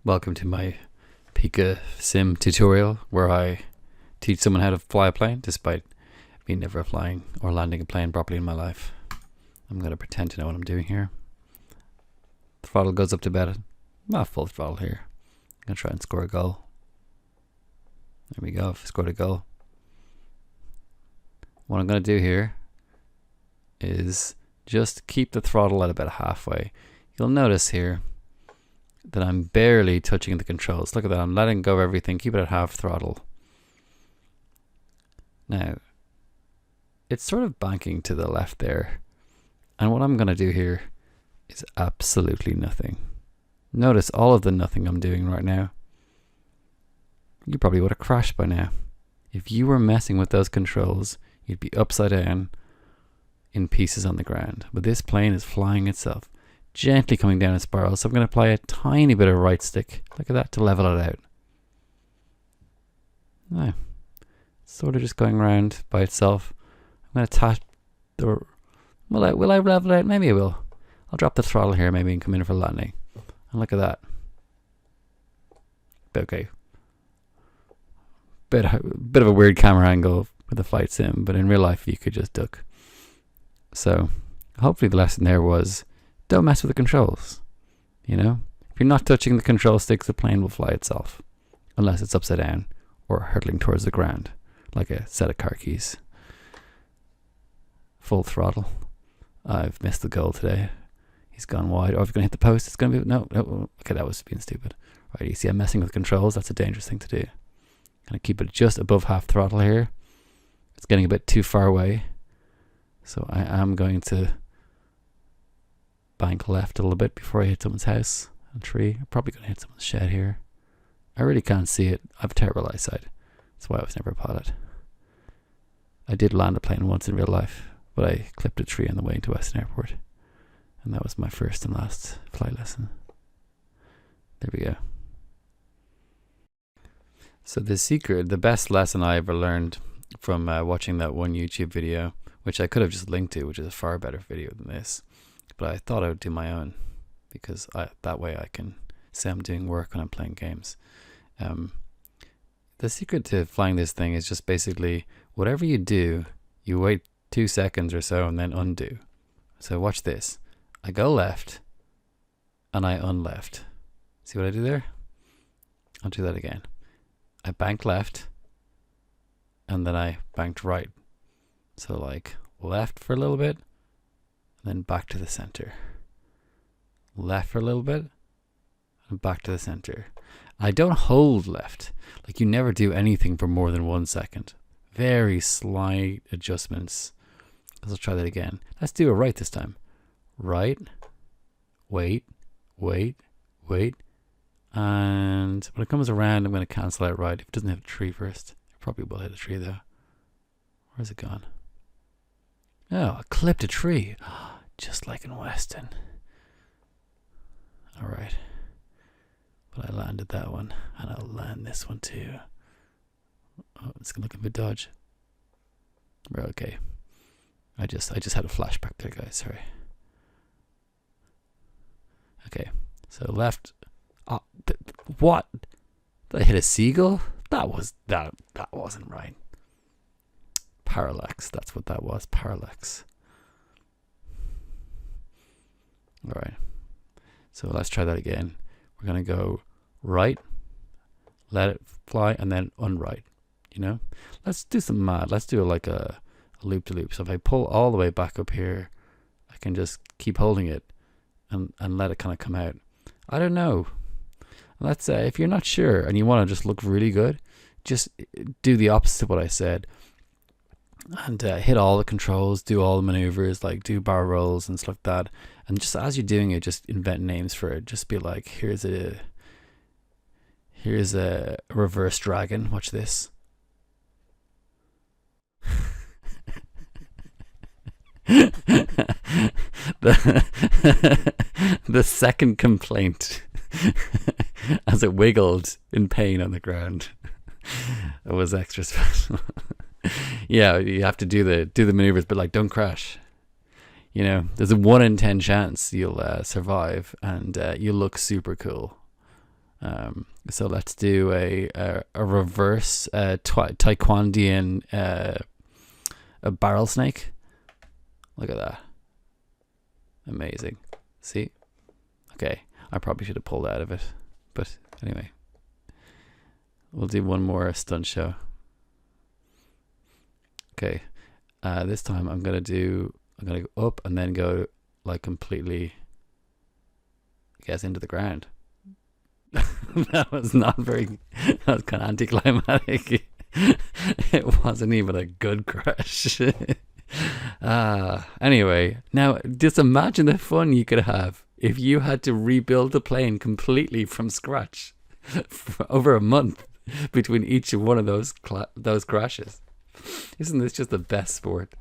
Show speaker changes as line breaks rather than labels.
Welcome to my Pica sim tutorial where I teach someone how to fly a plane despite me never flying or landing a plane properly in my life. I'm going to pretend to know what I'm doing here. Throttle goes up to about not full throttle here. I'm going to try and score a goal. There we go, I've scored a goal. What I'm going to do here is just keep the throttle at about halfway. You'll notice here that I'm barely touching the controls. Look at that, I'm letting go of everything, keep it at half throttle. Now, it's sort of banking to the left there. And what I'm going to do here is absolutely nothing. Notice all of the nothing I'm doing right now. You probably would have crashed by now. If you were messing with those controls, you'd be upside down in pieces on the ground. But this plane is flying itself, gently coming down a spiral. So I'm going to apply a tiny bit of right stick, look at that, to level it out. Now, sort of just going around by itself. I'm going to tap the... Will I level it out? Maybe I will. I'll drop the throttle here maybe and come in for landing. And look at that. Okay. Bit of a weird camera angle with the flight sim, but in real life you could just duck. So hopefully the lesson there was don't mess with the controls. You know, if you're not touching the control sticks, the plane will fly itself, unless it's upside down or hurtling towards the ground like a set of car keys. Full throttle. I've missed the goal today. He's gone wide. Oh, if you're going to hit the post, it's going to be... No. Okay, that was being stupid. Right, you see I'm messing with controls. That's a dangerous thing to do. Going to keep it just above half throttle here. It's getting a bit too far away. So I am going to bank left a little bit before I hit someone's house. A tree. I'm probably going to hit someone's shed here. I really can't see it. I have terrible eyesight. That's why I was never a pilot. I did land a plane once in real life, but I clipped a tree on the way into Western Airport. And that was my first and last flight lesson. There we go. So the best lesson I ever learned from watching that one YouTube video, which I could have just linked to, which is a far better video than this, but I thought I would do my own because that way I can say I'm doing work when I'm playing games. The secret to flying this thing is just basically whatever you do, you wait 2 seconds or so and then undo. So watch this. I go left and I unleft. See what I do there? I'll do that again. I banked left and then I banked right. So like left for a little bit and then back to the center. Left for a little bit and back to the center. I don't hold left. Like you never do anything for more than 1 second. Very slight adjustments. Let's try that again. Let's do it right this time. Right. Wait. And when it comes around, I'm going to cancel out right. If it doesn't hit a tree first, it probably will hit a tree though. Where's it gone? Oh, I clipped a tree. Just like in Weston. Alright. But I landed that one. And I'll land this one too. Oh, it's going to look a bit dodge. We're okay. I just had a flashback there, guys. Sorry. Okay. So left... what? Did I hit a seagull? That wasn't right. Parallax, that's what that was. Parallax. Alright. So let's try that again. We're gonna go right, let it fly, and then unright. You know? Let's do some mad. Let's do like a loop to loop. So if I pull all the way back up here, I can just keep holding it and let it kind of come out. I don't know. Let's say if you're not sure and you want to just look really good, just do the opposite of what I said and hit all the controls, do all the maneuvers, like do bar rolls and stuff like that. And just as you're doing it, just invent names for it. Just be like, here's a reverse dragon. Watch this. the second complaint as it wiggled in pain on the ground. It was extra special. Yeah, you have to do the maneuvers, but like don't crash. You know, there's a 1 in 10 chance you'll survive and you look super cool. So let's do a reverse taekwondian a barrel snake. Look at that. Amazing. See? Okay, I probably should have pulled out of it. But anyway. We'll do one more stunt show. Okay. This time I'm gonna go up and then go like completely, I guess, into the ground. That was not very, that was kind of anticlimactic. It wasn't even a good crash. Anyway, now just imagine the fun you could have if you had to rebuild the plane completely from scratch for over a month between each one of those crashes. Isn't this just the best sport?